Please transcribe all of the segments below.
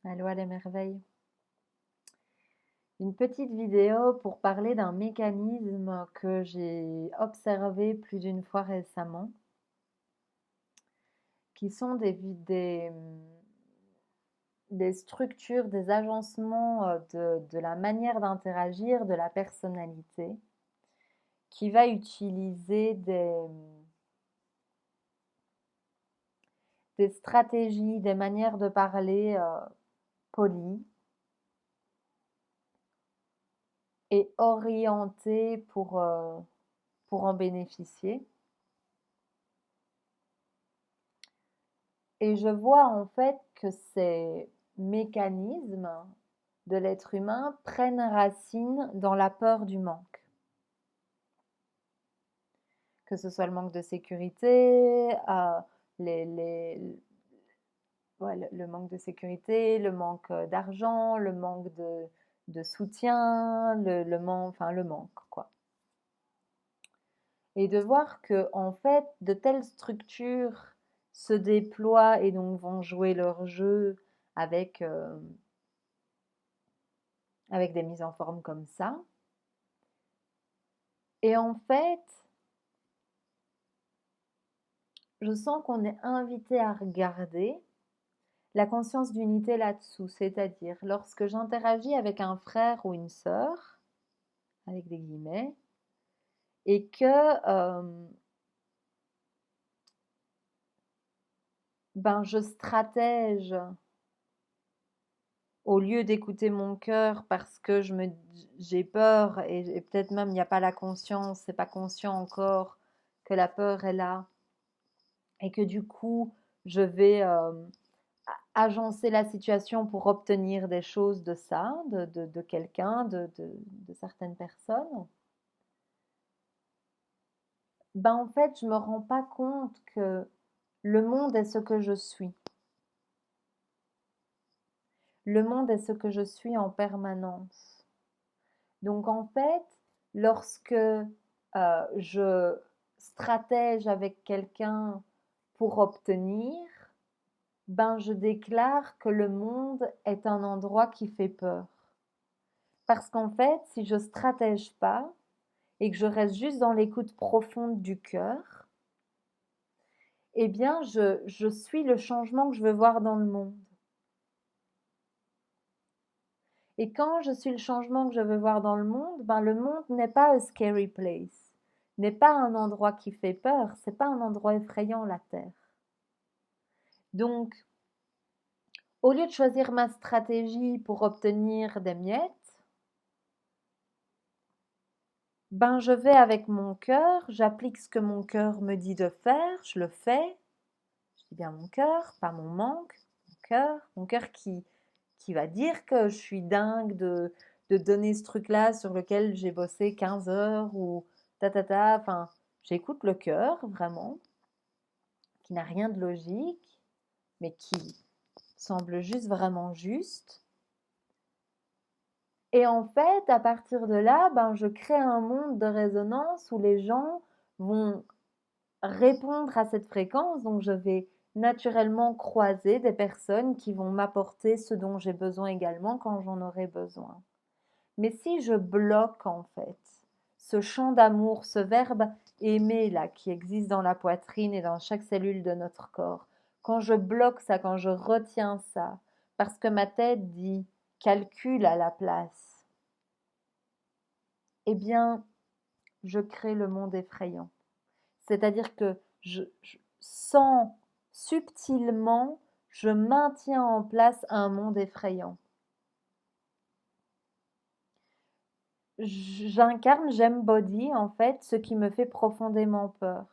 Allô les merveilles. Une petite vidéo pour parler d'un mécanisme que j'ai observé plus d'une fois récemment, qui sont des structures, des agencements de la manière d'interagir de la personnalité, qui va utiliser des stratégies, des manières de parler polies et orientées pour en bénéficier. Et je vois en fait que ces mécanismes de l'être humain prennent racine dans la peur du manque. Que ce soit le manque de sécurité, le manque de sécurité, le manque d'argent, le manque de soutien, le manque, quoi. Et de voir que, en fait, de telles structures se déploient et donc vont jouer leur jeu avec, avec des mises en forme comme ça. Et en fait, je sens qu'on est invité à regarder la conscience d'unité là-dessous, c'est-à-dire lorsque j'interagis avec un frère ou une sœur, avec des guillemets, et que je stratège au lieu d'écouter mon cœur parce que j'ai peur et peut-être même il n'y a pas la conscience, c'est pas conscient encore que la peur est là et que du coup je vais agencer la situation pour obtenir des choses de ça, de quelqu'un, de certaines personnes, en fait je me rends pas compte que le monde est ce que je suis. Le monde est ce que je suis en permanence. Donc en fait, lorsque je stratège avec quelqu'un pour obtenir, je déclare que le monde est un endroit qui fait peur. Parce qu'en fait, si je stratège pas et que je reste juste dans l'écoute profonde du cœur, eh bien, je suis le changement que je veux voir dans le monde. Et quand je suis le changement que je veux voir dans le monde n'est pas a scary place, n'est pas un endroit qui fait peur, c'est pas un endroit effrayant, la Terre. Donc, au lieu de choisir ma stratégie pour obtenir des miettes, je vais avec mon cœur, j'applique ce que mon cœur me dit de faire, je le fais. Je dis bien mon cœur, pas mon manque, mon cœur qui va dire que je suis dingue de donner ce truc-là sur lequel j'ai bossé 15 heures ou enfin, j'écoute le cœur vraiment, qui n'a rien de logique, mais qui semble juste vraiment juste. Et en fait, à partir de là, je crée un monde de résonance où les gens vont répondre à cette fréquence. Donc, je vais naturellement croiser des personnes qui vont m'apporter ce dont j'ai besoin également quand j'en aurai besoin. Mais si je bloque en fait ce chant d'amour, ce verbe aimer là qui existe dans la poitrine et dans chaque cellule de notre corps, quand je bloque ça, quand je retiens ça, parce que ma tête dit calcul à la place, eh bien, je crée le monde effrayant. C'est-à-dire que sans subtilement, je maintiens en place un monde effrayant. J'incarne, j'embody en fait ce qui me fait profondément peur.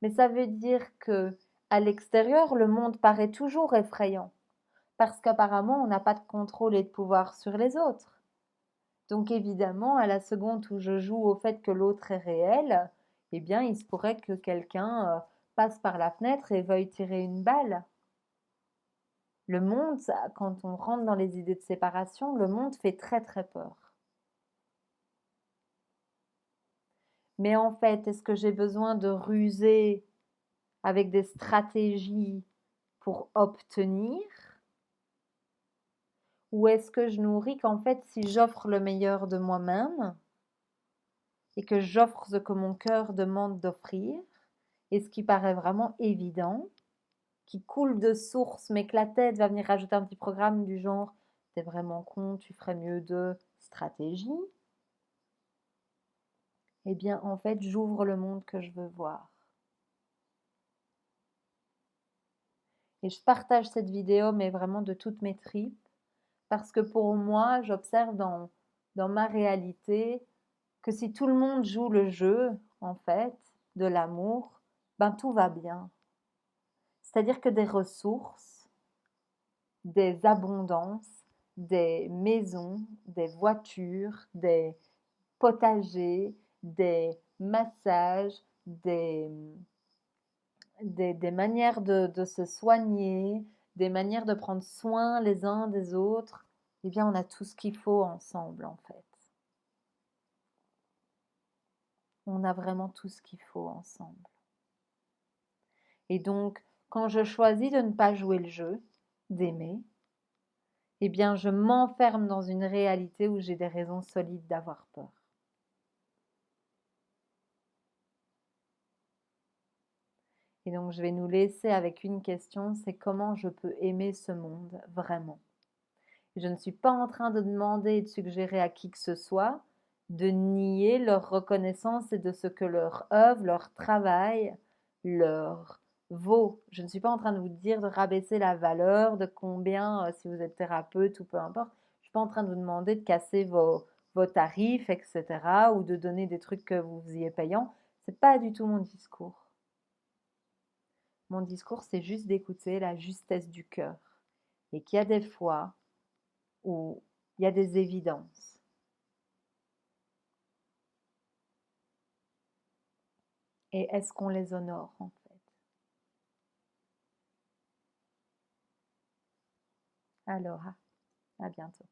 Mais ça veut dire que à l'extérieur, le monde paraît toujours effrayant parce qu'apparemment, on n'a pas de contrôle et de pouvoir sur les autres. Donc évidemment, à la seconde où je joue au fait que l'autre est réel, eh bien, il se pourrait que quelqu'un passe par la fenêtre et veuille tirer une balle. Le monde, quand on rentre dans les idées de séparation, le monde fait très très peur. Mais en fait, est-ce que j'ai besoin de ruser avec des stratégies pour obtenir? Ou est-ce que je nourris qu'en fait, si j'offre le meilleur de moi-même et que j'offre ce que mon cœur demande d'offrir, et ce qui paraît vraiment évident, qui coule de source, mais que la tête va venir rajouter un petit programme du genre t'es vraiment con, tu ferais mieux de stratégie, eh bien en fait j'ouvre le monde que je veux voir. Et je partage cette vidéo, mais vraiment de toutes mes tripes, parce que pour moi, j'observe dans ma réalité que si tout le monde joue le jeu, en fait, de l'amour, ben tout va bien. C'est-à-dire que des ressources, des abondances, des maisons, des voitures, des potagers, des massages, des manières de se soigner, des manières de prendre soin les uns des autres, eh bien, on a tout ce qu'il faut ensemble, en fait. On a vraiment tout ce qu'il faut ensemble. Et donc, quand je choisis de ne pas jouer le jeu, d'aimer, eh bien, je m'enferme dans une réalité où j'ai des raisons solides d'avoir peur. Et donc, je vais nous laisser avec une question, c'est comment je peux aimer ce monde vraiment. Je ne suis pas en train de demander et de suggérer à qui que ce soit de nier leur reconnaissance et de ce que leur œuvre, leur travail leur vaut. Je ne suis pas en train de vous dire de rabaisser la valeur, de combien, si vous êtes thérapeute ou peu importe. Je ne suis pas en train de vous demander de casser vos tarifs, etc. ou de donner des trucs que vous faisiez payants. Ce n'est pas du tout mon discours. Mon discours, c'est juste d'écouter la justesse du cœur. Et qu'il y a des fois où il y a des évidences. Et est-ce qu'on les honore en fait? Alors, à bientôt.